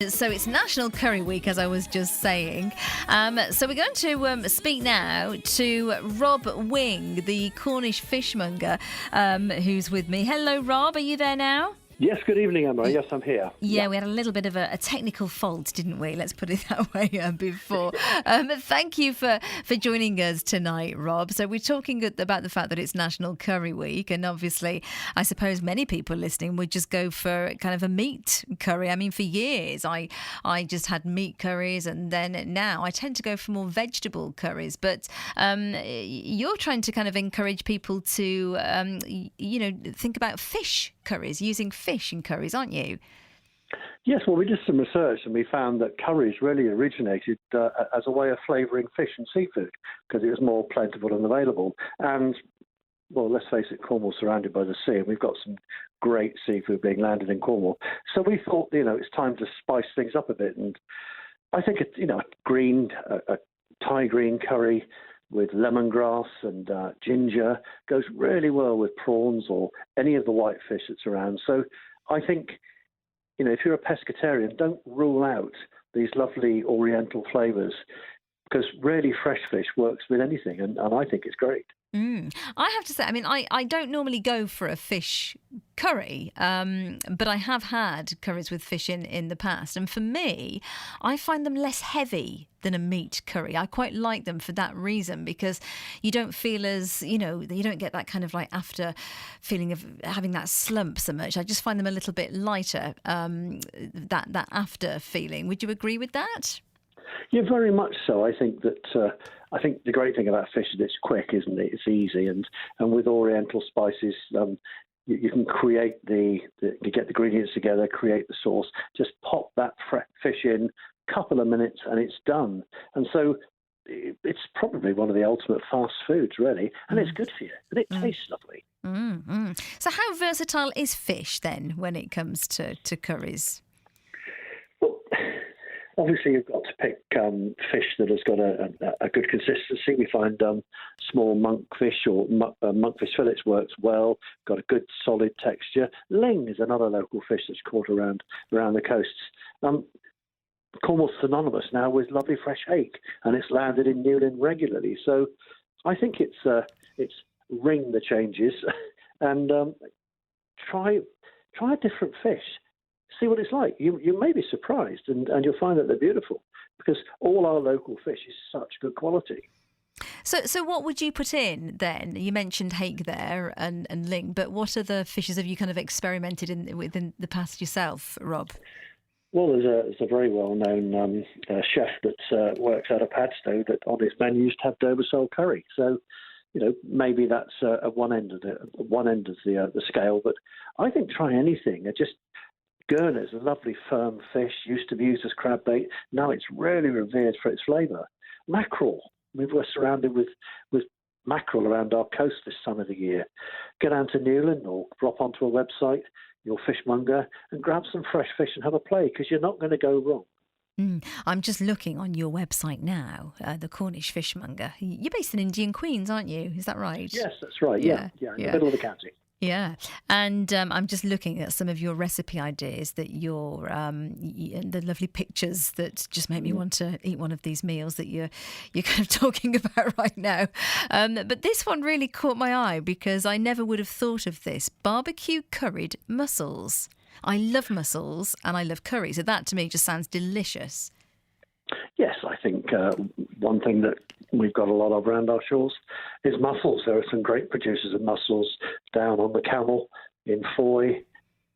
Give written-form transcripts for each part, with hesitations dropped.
So it's National Curry Week, as I was just saying. So we're going to speak now to Rob Wing, the Cornish Fishmonger, who's with me. Hello, Rob. Are you there now? Yes, good evening, Emma. Yes, I'm here. Yeah, we had a little bit of a technical fault, didn't we? Let's put it that way before. Thank you for joining us tonight, Rob. So we're talking about the fact that it's National Curry Week, and obviously I suppose many people listening would just go for kind of a meat curry. I mean, for years I just had meat curries, and then now I tend to go for more vegetable curries. But you're trying to kind of encourage people to, think about fish curries, using fish in curries, aren't you? Yes, well, we did some research and we found that curries really originated as a way of flavouring fish and seafood because it was more plentiful and available. And, well, let's face it, Cornwall's surrounded by the sea and we've got some great seafood being landed in Cornwall. So we thought, it's time to spice things up a bit. And I think, a Thai green curry with lemongrass and ginger goes really well with prawns or any of the white fish that's around. So I think, if you're a pescatarian, don't rule out these lovely oriental flavours because really fresh fish works with anything, and I think it's great. I have to say, I mean, I don't normally go for a fish curry, but I have had curries with fish in the past. And for me, I find them less heavy than a meat curry. I quite like them for that reason because you don't feel as, you don't get that kind of like after feeling of having that slump so much. I just find them a little bit lighter, that after feeling. Would you agree with that? Yeah, very much so. I think that the great thing about fish is it's quick, isn't it? It's easy, and with Oriental spices, you can create you get the ingredients together, create the sauce, just pop that fish in, couple of minutes, and it's done. And so it's probably one of the ultimate fast foods, really, and it's good for you, and it tastes lovely. So how versatile is fish then when it comes to curries? Obviously, you've got to pick fish that has got a good consistency. We find small monkfish or monkfish fillets works well, got a good solid texture. Ling is another local fish that's caught around the coasts. Cornwall's synonymous now with lovely fresh hake, and it's landed in Newlyn regularly. So I think it's ring the changes and try a different fish. See what it's like. You may be surprised, and you'll find that they're beautiful because all our local fish is such good quality. So what would you put in then? You mentioned hake there and ling, but what other fishes have you kind of experimented within the past yourself, Rob? Well, there's a very well-known chef that works out of Padstow that on his menu used to have Dover sole curry. So, maybe that's at one end of the scale. But I think try anything. Gurner's a lovely firm fish, used to be used as crab bait. Now it's really revered for its flavour. Mackerel. We're surrounded with mackerel around our coast this time of the year. Get down to Newlyn or drop onto a website, your fishmonger, and grab some fresh fish and have a play because you're not going to go wrong. I'm just looking on your website now, the Cornish Fishmonger. You're based in Indian Queens, aren't you? Is that right? Yes, that's right. Yeah, in the middle of the county. Yeah, and I'm just looking at some of your recipe ideas that the lovely pictures that just make me want to eat one of these meals that you're kind of talking about right now. But this one really caught my eye because I never would have thought of this. Barbecue curried mussels. I love mussels and I love curry, so that to me just sounds delicious. Yes, I think one thing that we've got a lot of around our shores is mussels. There are some great producers of mussels down on the Camel in Foy,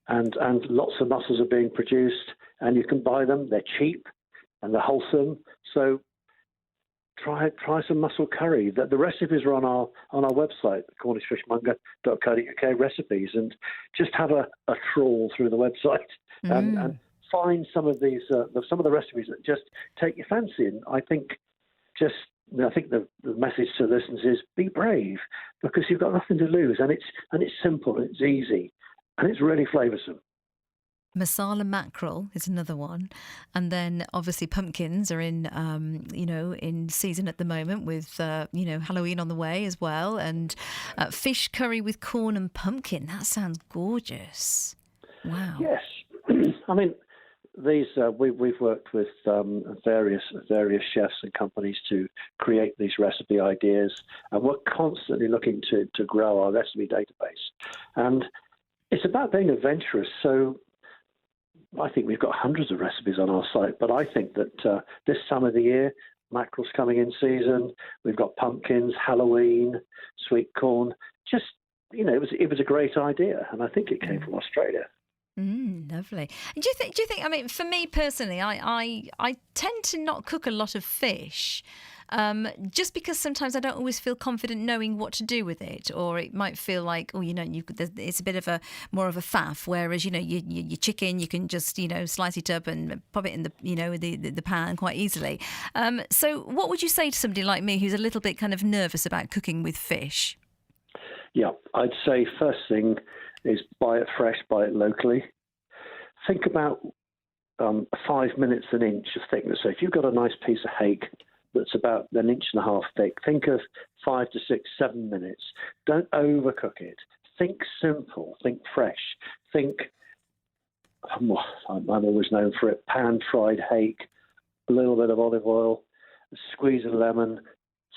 and lots of mussels are being produced, and you can buy them. They're cheap and they're wholesome. So try some mussel curry. The recipes are on our website, cornishfishmonger.co.uk recipes, and just have a trawl through the website and find some of these some of the recipes that just take your fancy. And I think the message to listeners is be brave because you've got nothing to lose, and it's simple, and it's easy, and it's really flavoursome. Masala mackerel is another one, and then obviously pumpkins are in in season at the moment with Halloween on the way as well, and fish curry with corn and pumpkin. That sounds gorgeous. Wow. Yes, I mean we've worked with various chefs and companies to create these recipe ideas, and we're constantly looking to grow our recipe database. And it's about being adventurous. So I think we've got hundreds of recipes on our site, but I think that this time of the year, mackerel's coming in season. We've got pumpkins, Halloween, sweet corn. Just, it was a great idea, and I think it came from Australia. Lovely. And do you think? I mean, for me personally, I tend to not cook a lot of fish, just because sometimes I don't always feel confident knowing what to do with it, or it might feel like, it's a bit of more of a faff. Whereas your chicken, you can just slice it up and pop it in the pan quite easily. So what would you say to somebody like me who's a little bit kind of nervous about cooking with fish? Yeah, I'd say first thing is buy it fresh, buy it locally. Think about 5 minutes an inch of thickness. So if you've got a nice piece of hake that's about an inch and a half thick, think of 5 to 6, 7 minutes. Don't overcook it. Think simple, think fresh. Think, I'm always known for it, pan-fried hake, a little bit of olive oil, a squeeze of lemon,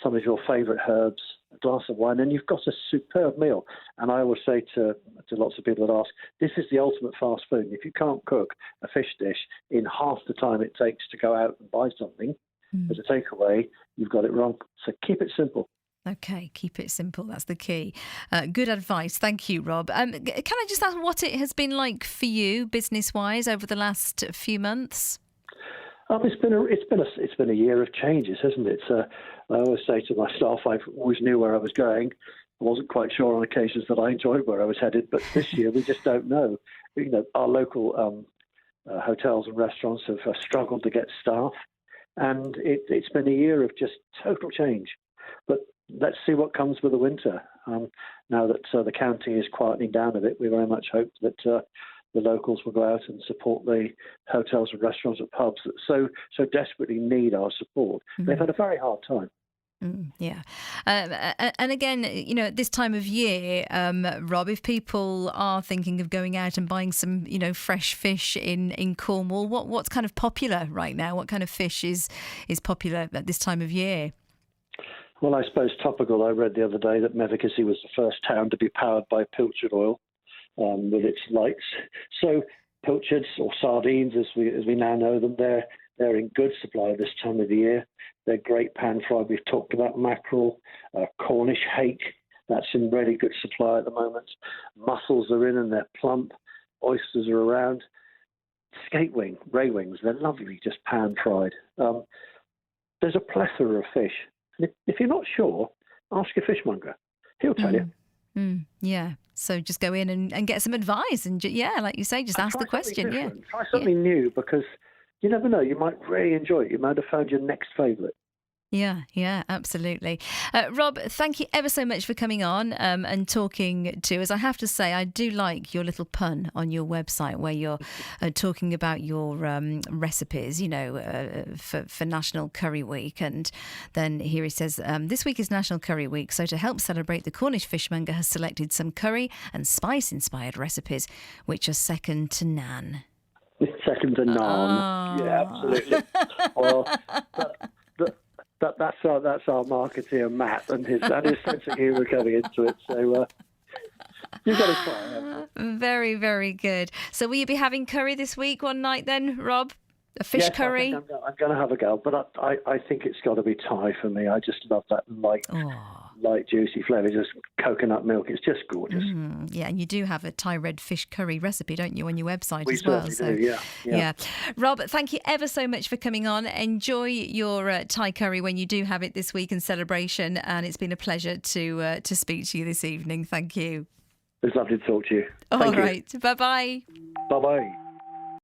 some of your favourite herbs, a glass of wine, and you've got a superb meal. And I always say to lots of people that ask, this is the ultimate fast food. If you can't cook a fish dish in half the time it takes to go out and buy something as a takeaway, you've got it wrong. So keep it simple. Okay, keep it simple. That's the key. Good advice. Thank you, Rob. Can I just ask what it has been like for you, business-wise, over the last few months? It's been a year of changes, hasn't it? I always say to my staff, I always knew where I was going. I wasn't quite sure on occasions that I enjoyed where I was headed, but this year we just don't know. Our local hotels and restaurants have struggled to get staff, and it's been a year of just total change. But let's see what comes with the winter. Now that the county is quietening down a bit, we very much hope that the locals will go out and support the hotels and restaurants and pubs that so desperately need our support. They've had a very hard time. Yeah. And again, at this time of year, Rob, if people are thinking of going out and buying some, fresh fish in Cornwall, what's kind of popular right now? What kind of fish is popular at this time of year? Well, I suppose topical. I read the other day that Mevagissey was the first town to be powered by pilchard oil with its lights. So pilchards, or sardines as we now know them, they're in good supply this time of the year. They're great pan fried. We've talked about mackerel, Cornish hake. That's in really good supply at the moment. Mussels are in and they're plump. Oysters are around. Skate wing, ray wings, they're lovely, just pan fried. There's a plethora of fish. And if you're not sure, ask your fishmonger. He'll tell you. Yeah. So just go in and get some advice and, like you say, just ask the question. Yeah. Try something new, because you never know. You might really enjoy it. You might have found your next favourite. Yeah, absolutely. Rob, thank you ever so much for coming on and talking to us. I have to say, I do like your little pun on your website where you're talking about your recipes, for National Curry Week. And then here he says, this week is National Curry Week, so to help celebrate, the Cornish Fishmonger has selected some curry and spice-inspired recipes, which are second to none. Second to none. Yeah, absolutely. Well, that's our marketeer Matt and his sense of humour coming into it. So you've got to try it. Very, very good. So will you be having curry this week one night then, Rob? A fish curry? I'm going to have a go, but I think it's got to be Thai for me. I just love that light, juicy flavour, just coconut milk. It's just gorgeous. Yeah, and you do have a Thai red fish curry recipe, don't you, on your website as well? So, do, yeah. Rob, thank you ever so much for coming on. Enjoy your Thai curry when you do have it this week in celebration, and it's been a pleasure to speak to you this evening. Thank you. It's lovely to talk to you. All right. Bye-bye. Bye-bye.